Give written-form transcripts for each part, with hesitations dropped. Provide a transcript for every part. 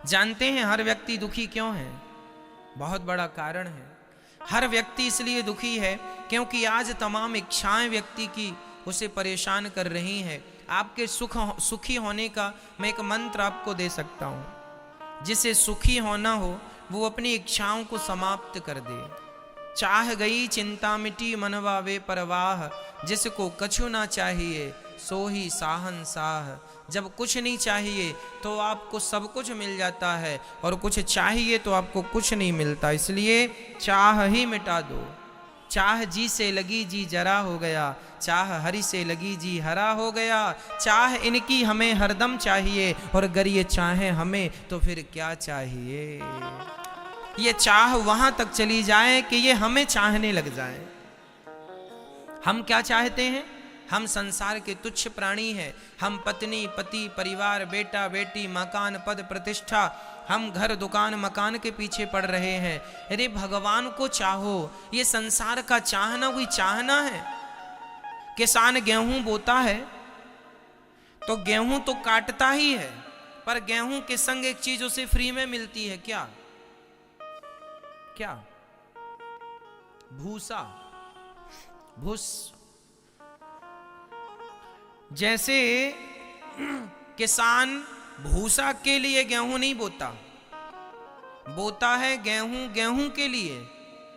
जानते हैं हर व्यक्ति दुखी क्यों है? बहुत बड़ा कारण है। हर व्यक्ति इसलिए दुखी है क्योंकि आज तमाम इच्छाएं व्यक्ति की उसे परेशान कर रही हैं। आपके सुखी होने का मैं एक मंत्र आपको दे सकता हूं। जिसे सुखी होना हो वो अपनी इच्छाओं को समाप्त कर दे। चाह गई चिंता मिटी मनवा वे परवाह, जिसको कछु ना चाहिए सो ही साहंसाह। जब कुछ नहीं चाहिए तो आपको सब कुछ मिल जाता है, और कुछ चाहिए तो आपको कुछ नहीं मिलता। इसलिए चाह ही मिटा दो। चाह जी से लगी जी जरा हो गया, चाह हरि से लगी जी हरा हो गया। चाह इनकी हमें हरदम चाहिए, और अगर ये चाहे हमें तो फिर क्या चाहिए। ये चाह वहां तक चली जाए कि ये हमें चाहने लग जाए। हम क्या चाहते हैं? हम संसार के तुच्छ प्राणी हैं। हम पत्नी पति परिवार बेटा बेटी मकान पद प्रतिष्ठा, हम घर दुकान मकान के पीछे पड़ रहे हैं। अरे भगवान को चाहो। ये संसार का चाहना कोई चाहना है? किसान गेहूं बोता है तो गेहूं तो काटता ही है, पर गेहूं के संग एक चीज उसे फ्री में मिलती है। क्या क्या? भूसा, भूस। जैसे किसान भूसा के लिए गेहूं नहीं बोता, बोता है गेहूं के लिए,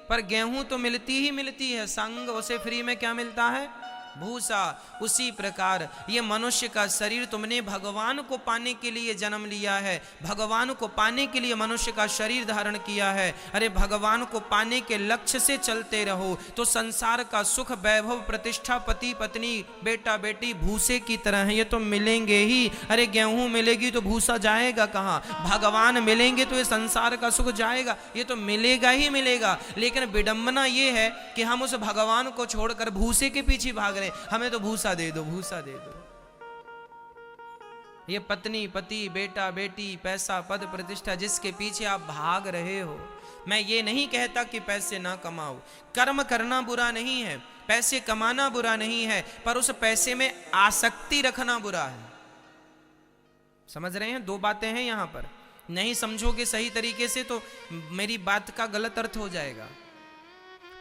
पर गेहूं तो मिलती ही मिलती है, संग उसे फ्री में क्या मिलता है? भूसा। उसी प्रकार ये मनुष्य का शरीर तुमने भगवान को पाने के लिए जन्म लिया है, भगवान को पाने के लिए मनुष्य का शरीर धारण किया है। अरे भगवान को पाने के लक्ष्य से चलते रहो तो संसार का सुख वैभव प्रतिष्ठा पति पत्नी बेटा बेटी भूसे की तरह है, ये तो मिलेंगे ही। अरे गेहूं मिलेगी तो भूसा जाएगा कहाँ? भगवान मिलेंगे तो ये संसार का सुख जाएगा, ये तो मिलेगा ही मिलेगा। लेकिन विडंबना ये है कि हम उस भगवान को छोड़कर भूसे के पीछे भाग रहे। हमें तो भूसा दे दो, भूसा दे दो। ये पत्नी पति बेटा बेटी पैसा पद प्रतिष्ठा जिसके पीछे आप भाग रहे हो, मैं ये नहीं कहता कि पैसे ना कमाओ, कर्म करना बुरा नहीं है, पैसे कमाना बुरा नहीं है, पर उस पैसे में आसक्ति रखना बुरा है। समझ रहे हैं? दो बातें हैं यहां पर। नहीं समझोगे सही तरीके से तो मेरी बात का गलत अर्थ हो जाएगा।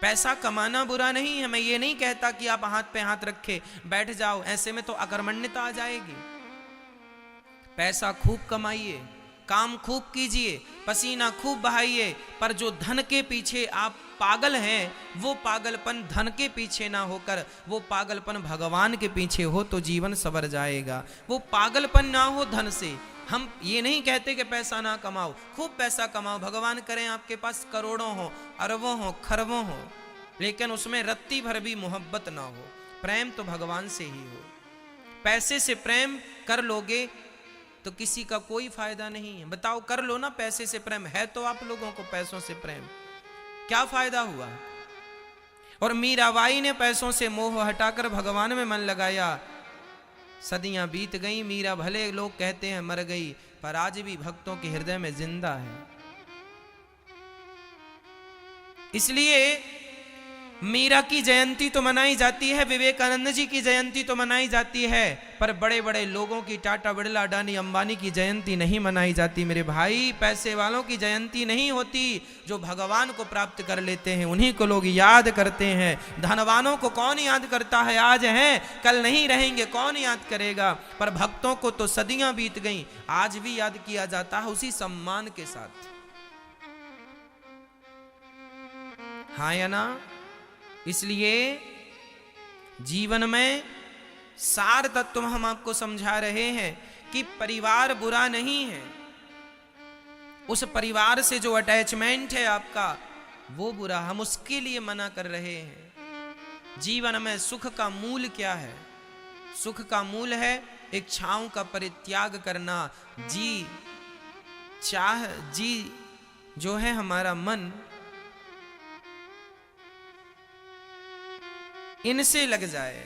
पैसा कमाना बुरा नहीं है, मैं ये नहीं कहता कि आप हाथ पे हाथ रखे बैठ जाओ, ऐसे में तो अकर्मण्यता आ जाएगी। पैसा खूब कमाइए, काम खूब कीजिए, पसीना खूब बहाइए, पर जो धन के पीछे आप पागल हैं वो पागलपन धन के पीछे ना होकर वो पागलपन भगवान के पीछे हो तो जीवन संवर जाएगा। वो पागलपन ना हो धन से। हम ये नहीं कहते कि पैसा ना कमाओ, खूब पैसा कमाओ, भगवान करें आपके पास करोड़ों हो अरबों हो खरबों हो, लेकिन उसमें रत्ती भर भी मोहब्बत ना हो। प्रेम तो भगवान से ही हो। पैसे से प्रेम कर लोगे तो किसी का कोई फायदा नहीं है। बताओ, कर लो ना पैसे से प्रेम, है तो आप लोगों को पैसों से प्रेम, क्या फायदा हुआ? और मीराबाई ने पैसों से मोह हटाकर भगवान में मन लगाया। सदियां बीत गई, मीरा भले लोग कहते हैं मर गई, पर आज भी भक्तों के हृदय में जिंदा है। इसलिए मीरा की जयंती तो मनाई जाती है, विवेकानंद जी की जयंती तो मनाई जाती है, पर बड़े बड़े लोगों की टाटा बिरला अडानी अंबानी की जयंती नहीं मनाई जाती। मेरे भाई, पैसे वालों की जयंती नहीं होती, जो भगवान को प्राप्त कर लेते हैं उन्हीं को लोग याद करते हैं। धनवानों को कौन याद करता है? आज हैं कल नहीं रहेंगे, कौन याद करेगा? पर भक्तों को तो सदियां बीत गई, आज भी याद किया जाता है उसी सम्मान के साथ। हाँ या ना? इसलिए जीवन में सार तत्व हम आपको समझा रहे हैं कि परिवार बुरा नहीं है, उस परिवार से जो अटैचमेंट है आपका वो बुरा, हम उसके लिए मना कर रहे हैं। जीवन में सुख का मूल क्या है? सुख का मूल है इच्छाओं का परित्याग करना। जी जो है हमारा मन, इनसे लग जाए।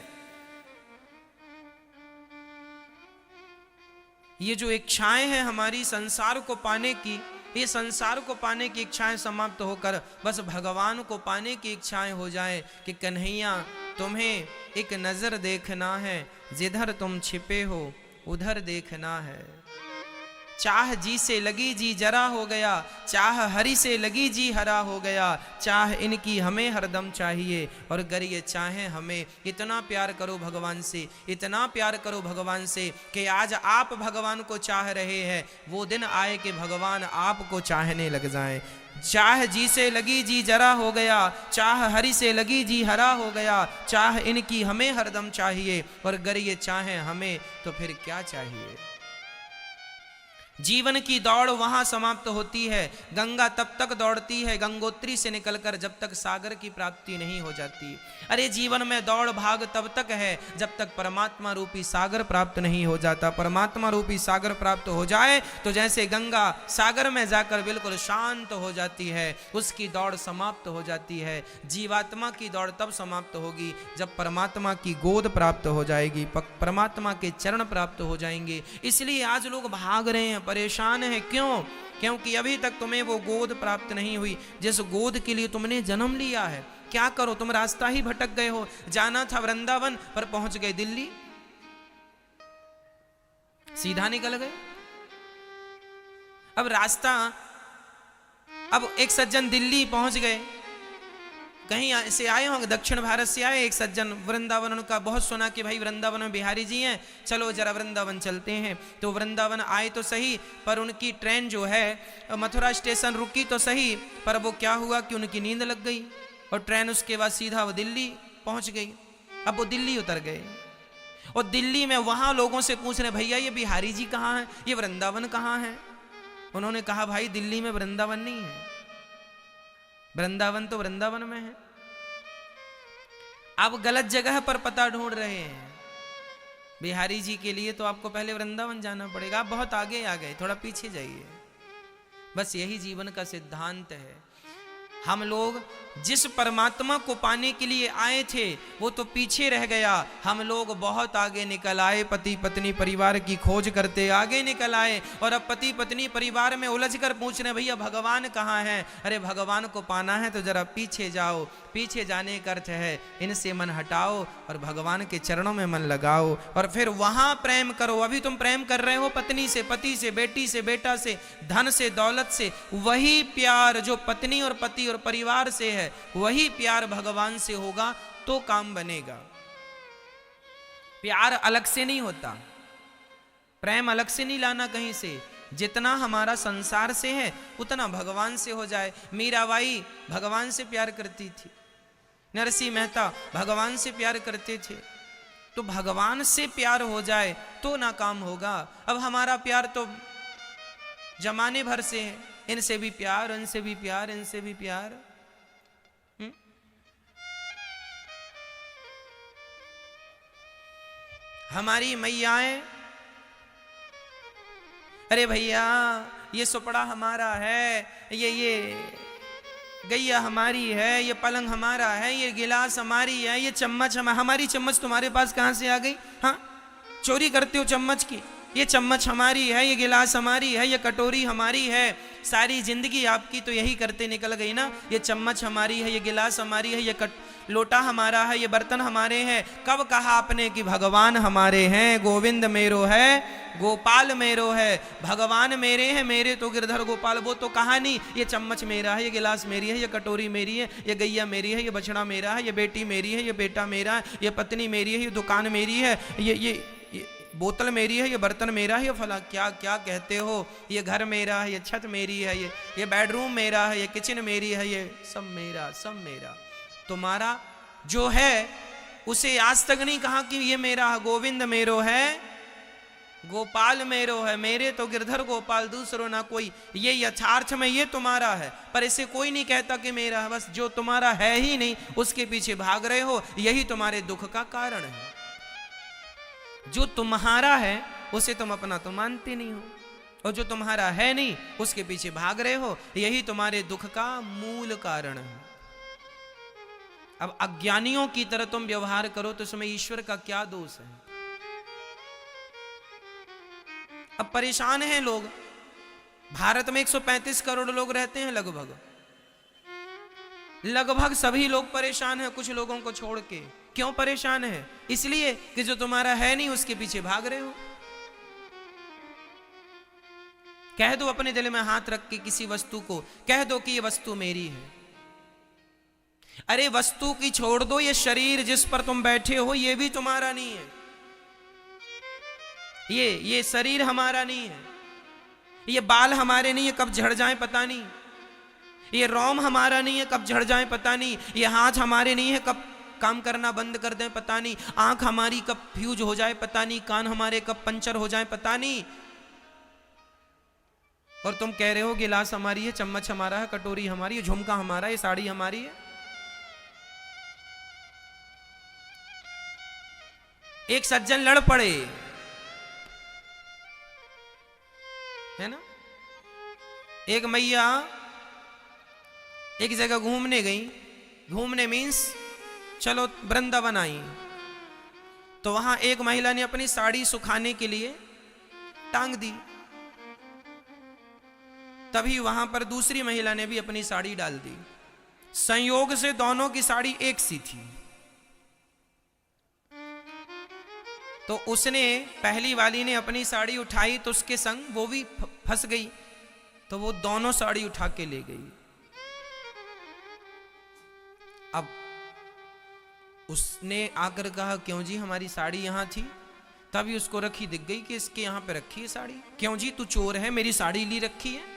ये जो इच्छाएं हैं हमारी संसार को पाने की, ये संसार को पाने की इच्छाएं समाप्त होकर बस भगवान को पाने की इच्छाएं हो जाए कि कन्हैया तुम्हें एक नजर देखना है, जिधर तुम छिपे हो उधर देखना है। चाह जी से लगी जी जरा हो गया, चाह हरि से लगी जी हरा हो गया, चाह इनकी हमें हरदम चाहिए, और अगर ये चाहें हमें। इतना प्यार करो भगवान से, इतना प्यार करो भगवान से कि आज आप भगवान को चाह रहे हैं, वो दिन आए कि भगवान आपको चाहने लग जाएं। चाह जी से लगी जी जरा हो गया, चाह हरि से लगी जी हरा हो गया, चाह इनकी हमें हरदम चाहिए, और अगर ये चाहें हमें तो फिर क्या चाहिए। जीवन की दौड़ वहां समाप्त होती है। गंगा तब तक दौड़ती है गंगोत्री से निकलकर जब तक सागर की प्राप्ति नहीं हो जाती। अरे जीवन में दौड़ भाग तब तक है जब तक परमात्मा रूपी सागर प्राप्त नहीं हो जाता। परमात्मा रूपी सागर प्राप्त हो जाए तो जैसे गंगा सागर में जाकर बिल्कुल शांत हो जाती है, उसकी दौड़ समाप्त हो जाती है। जीवात्मा की दौड़ तब समाप्त होगी जब परमात्मा की गोद प्राप्त हो जाएगी, परमात्मा के चरण प्राप्त हो जाएंगे। इसलिए आज लोग भाग रहे हैं, परेशान है। क्यों? क्योंकि अभी तक तुम्हें वो गोद प्राप्त नहीं हुई जिस गोद के लिए तुमने जन्म लिया है। क्या करो, तुम रास्ता ही भटक गए हो। जाना था वृंदावन पर पहुंच गए दिल्ली, सीधा निकल गए। अब रास्ता, अब एक सज्जन दिल्ली पहुंच गए, कहीं से आए होंगे, दक्षिण भारत से आए एक सज्जन, वृंदावन उनका बहुत सुना कि भाई वृंदावन में बिहारी जी हैं, चलो जरा वृंदावन चलते हैं। तो वृंदावन आए तो सही, पर उनकी ट्रेन जो है मथुरा स्टेशन रुकी तो सही, पर वो क्या हुआ कि उनकी नींद लग गई और ट्रेन उसके बाद सीधा वो दिल्ली पहुंच गई। अब वो दिल्ली उतर गए और दिल्ली में वहां लोगों से पूछ रहे, भैया ये बिहारी जी कहाँ हैं, ये वृंदावन कहाँ है। उन्होंने कहा भाई दिल्ली में वृंदावन नहीं है, वृंदावन तो वृंदावन में है। आप गलत जगह पर पता ढूंढ रहे हैं। बिहारी जी के लिए तो आपको पहले वृंदावन जाना पड़ेगा। आप बहुत आगे आ गए, थोड़ा पीछे जाइए। बस यही जीवन का सिद्धांत है। हम लोग जिस परमात्मा को पाने के लिए आए थे वो तो पीछे रह गया, हम लोग बहुत आगे निकल आए। पति पत्नी परिवार की खोज करते आगे निकल आए और अब पति पत्नी परिवार में उलझ कर पूछ रहे भैया भगवान कहाँ है। अरे भगवान को पाना है तो जरा पीछे जाओ। पीछे जाने का अर्थ है इनसे मन हटाओ और भगवान के चरणों में मन लगाओ और फिर वहां प्रेम करो। अभी तुम प्रेम कर रहे हो पत्नी से, पति से, बेटी से, बेटा से, धन से, दौलत से। वही प्यार जो पत्नी और पति और परिवार से है वही प्यार भगवान से होगा तो काम बनेगा। प्यार अलग से नहीं होता, प्रेम अलग से नहीं लाना कहीं से। जितना हमारा संसार से है उतना भगवान से हो जाए। मीराबाई भगवान से प्यार करती थी, नरसिंह मेहता भगवान से प्यार करते थे। तो भगवान से प्यार हो जाए तो ना काम होगा। अब हमारा प्यार तो जमाने भर से है, इनसे भी प्यार, इनसे भी प्यार, इनसे भी प्यार। हमारी मैयाएं, अरे भैया ये सुपड़ा हमारा है, ये गैया हमारी है, ये पलंग हमारा है, ये गिलास हमारी है, ये चम्मच हमारी चम्मच तुम्हारे पास कहां से आ गई? हाँ, चोरी करते हो चम्मच की। ये चम्मच हमारी है, ये गिलास हमारी है, ये कटोरी हमारी है। सारी जिंदगी आपकी तो यही करते निकल गई ना। ये चम्मच हमारी है, ये गिलास हमारी है, ये लोटा हमारा है, ये बर्तन हमारे हैं। कब कहा आपने कि भगवान हमारे हैं? गोविंद मेरो है, गोपाल मेरो है। भगवान मेरे हैं, मेरे तो गिरधर गोपाल। वो तो कहा नहीं ये चम्मच मेरा है, ये गिलास मेरी है, ये कटोरी मेरी है, ये गैया मेरी है, ये बछड़ा मेरा है, ये बेटी मेरी है, ये बेटा मेरा है, ये पत्नी मेरी है, ये दुकान मेरी है, ये बोतल मेरी है, ये बर्तन मेरा है, ये फला क्या क्या कहते हो, ये घर मेरा है, ये छत मेरी है, ये बेडरूम मेरा है, ये किचन मेरी है, ये सब मेरा, सब मेरा। तुम्हारा जो है उसे आज तक नहीं कहा कि ये मेरा है। गोविंद मेरो है, गोपाल मेरो है, मेरे तो गिरधर गोपाल, दूसरो ना कोई। ये यथार्थ में ये तुम्हारा है, पर इसे कोई नहीं कहता कि मेरा है। बस जो तुम्हारा है ही नहीं उसके पीछे भाग रहे हो, यही तुम्हारे दुख का कारण है। जो तुम्हारा है उसे तुम अपना तो मानते नहीं हो, और जो तुम्हारा है नहीं उसके पीछे भाग रहे हो, यही तुम्हारे दुख का मूल कारण है। अब अज्ञानियों की तरह तुम व्यवहार करो तो इसमें ईश्वर का क्या दोष है? अब परेशान हैं लोग। भारत में 135 करोड़ लोग रहते हैं लगभग सभी लोग परेशान हैं, कुछ लोगों को छोड़ के। क्यों परेशान है? इसलिए कि जो तुम्हारा है नहीं उसके पीछे भाग रहे हो। कह दो अपने दिल में हाथ रख के किसी वस्तु को, कह दो कि ये वस्तु मेरी है। अरे वस्तु की छोड़ दो, ये शरीर जिस पर तुम बैठे हो ये भी तुम्हारा नहीं है। ये शरीर हमारा नहीं है, ये बाल हमारे नहीं है, कब झड़ जाए पता नहीं। ये रोम हमारा नहीं है, कब झड़ जाए पता नहीं। ये हाथ हमारे नहीं है, कब काम करना बंद कर दें पता नहीं। आंख हमारी कब फ्यूज हो जाए पता नहीं। कान हमारे कब पंचर हो जाए पता नहीं। और तुम कह रहे हो गिलास हमारी है, चम्मच हमारा है, कटोरी हमारी है, झुमका हमारा है, साड़ी हमारी है। एक सज्जन लड़ पड़े, है ना। एक मैया एक जगह घूमने गई, घूमने मीन्स चलो वृंदावन आई। तो वहां एक महिला ने अपनी साड़ी सुखाने के लिए टांग दी। तभी वहां पर दूसरी महिला ने भी अपनी साड़ी डाल दी। संयोग से दोनों की साड़ी एक सी थी। तो उसने, पहली वाली ने अपनी साड़ी उठाई तो उसके संग वो भी फंस गई। तो वो दोनों साड़ी उठा के ले गई। अब उसने आकर कहा क्यों जी हमारी साड़ी यहां थी। तभी उसको रखी दिख गई कि इसके यहां पे रखी है साड़ी। क्यों जी तू चोर है, मेरी साड़ी ली रखी है।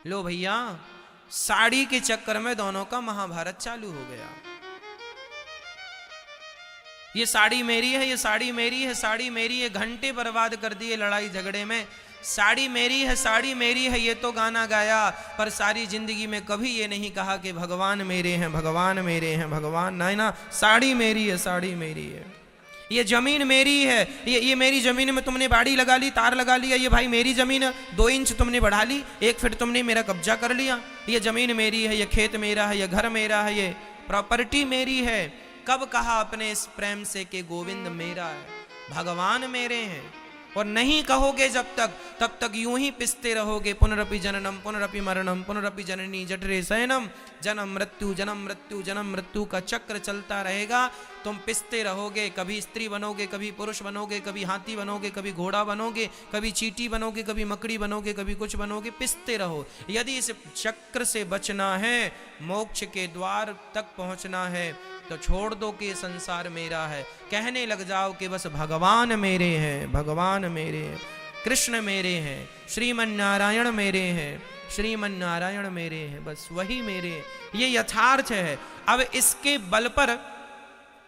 लो भैया, साड़ी के चक्कर में दोनों का महाभारत चालू हो गया। ये साड़ी मेरी है, ये साड़ी मेरी है, साड़ी मेरी है। घंटे बर्बाद कर दिए लड़ाई झगड़े में। साड़ी मेरी है, साड़ी मेरी है, ये तो गाना गाया, पर सारी जिंदगी में कभी ये नहीं कहा कि भगवान मेरे हैं, भगवान मेरे हैं, भगवान। नहीं ना, साड़ी मेरी है, साड़ी मेरी है। ये जमीन मेरी है, ये मेरी जमीन में तुमने बाड़ी लगा ली, तार लगा लिया। ये भाई मेरी जमीन 2 इंच तुमने बढ़ा ली, 1 फीट तुमने मेरा कब्जा कर लिया। ये जमीन मेरी है, ये खेत मेरा है, ये घर मेरा है, ये प्रॉपर्टी मेरी है। कब कहा अपने इस प्रेम से कि गोविंद मेरा है, भगवान मेरे हैं। और नहीं कहोगे जब तक, तब तक यूं ही पिसते रहोगे। पुनरपि जननम पुनरपि मरणम पुनरपि जननी जठरे शयनम। जन्म मृत्यु जन्म मृत्यु जन्म मृत्यु का चक्र चलता रहेगा। तुम पिसते रहोगे, कभी स्त्री बनोगे, कभी पुरुष बनोगे, कभी हाथी बनोगे, कभी घोड़ा बनोगे, कभी चींटी बनोगे, कभी मकड़ी बनोगे, कभी कुछ बनोगे। पिसते रहो। यदि इस चक्र से बचना है, मोक्ष के द्वार तक पहुंचना है, तो छोड़ दो कि संसार मेरा है। कहने लग जाओ कि बस भगवान मेरे हैं, भगवान मेरे हैं, कृष्ण मेरे हैं, श्रीमन नारायण मेरे हैं, श्रीमन नारायण मेरे हैं, बस वही मेरे हैं। ये यथार्थ है। अब इसके बल पर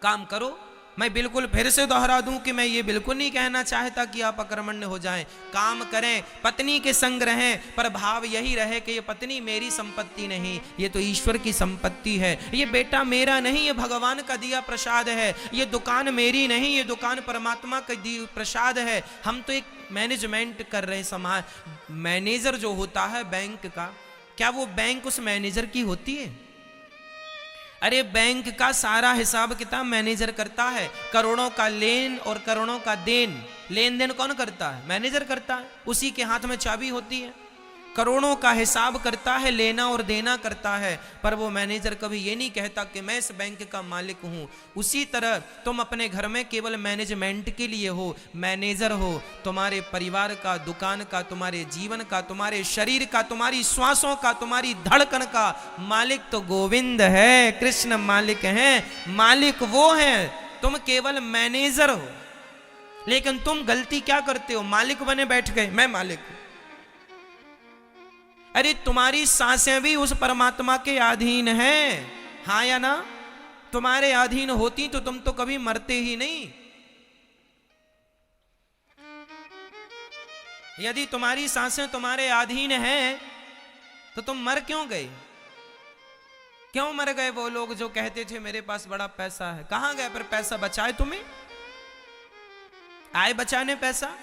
काम करो। मैं बिल्कुल फिर से दोहरा दूं कि मैं ये बिल्कुल नहीं कहना चाहता कि आप अकर्मण्य हो जाएं। काम करें, पत्नी के संग रहें, पर भाव यही रहे कि ये पत्नी मेरी संपत्ति नहीं, ये तो ईश्वर की संपत्ति है। ये बेटा मेरा नहीं, ये भगवान का दिया प्रसाद है। ये दुकान मेरी नहीं, ये दुकान परमात्मा का दी प्रसाद है। हम तो एक मैनेजमेंट कर रहे हैं समाज। मैनेजर जो होता है बैंक का, क्या वो बैंक उस मैनेजर की होती है? अरे बैंक का सारा हिसाब किताब मैनेजर करता है। करोड़ों का लेन और करोड़ों का देन, लेन देन कौन करता है? मैनेजर करता है। उसी के हाथ में चाबी होती है। करोड़ों का हिसाब करता है, लेना और देना करता है। पर वो मैनेजर कभी ये नहीं कहता कि मैं इस बैंक का मालिक हूं। उसी तरह तुम अपने घर में केवल मैनेजमेंट के लिए हो, मैनेजर हो। तुम्हारे परिवार का, दुकान का, तुम्हारे जीवन का, तुम्हारे शरीर का, तुम्हारी श्वासों का, तुम्हारी धड़कन का मालिक तो गोविंद है, कृष्ण मालिक हैं। मालिक वो हैं, तुम केवल मैनेजर हो। लेकिन तुम गलती क्या करते हो? मालिक बने बैठ गए, मैं मालिक हूं। अरे तुम्हारी सांसें भी उस परमात्मा के अधीन हैं, हाँ या ना? तुम्हारे अधीन होती तो तुम तो कभी मरते ही नहीं। यदि तुम्हारी सांसें तुम्हारे अधीन हैं तो तुम मर क्यों गए? क्यों मर गए वो लोग जो कहते थे मेरे पास बड़ा पैसा है? कहां गए? पर पैसा बचाए तुम्हें? आए बचाने पैसा?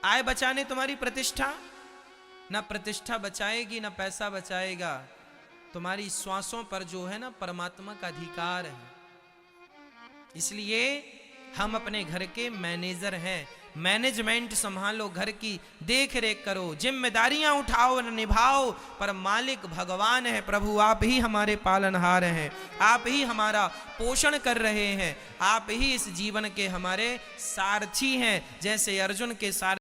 आए बचाने तुम्हारी प्रतिष्ठा? ना प्रतिष्ठा बचाएगी, ना पैसा बचाएगा। तुम्हारी श्वासों पर जो है ना परमात्मा का अधिकार है। इसलिए हम अपने घर के मैनेजर हैं। मैनेजमेंट संभालो, घर की देख रेख करो, जिम्मेदारियां उठाओ, निभाओ। पर मालिक भगवान है। प्रभु आप ही हमारे पालनहार हैं, आप ही हमारा पोषण कर रहे हैं, आप ही इस जीवन के हमारे सारथी हैं। जैसे अर्जुन के सारथी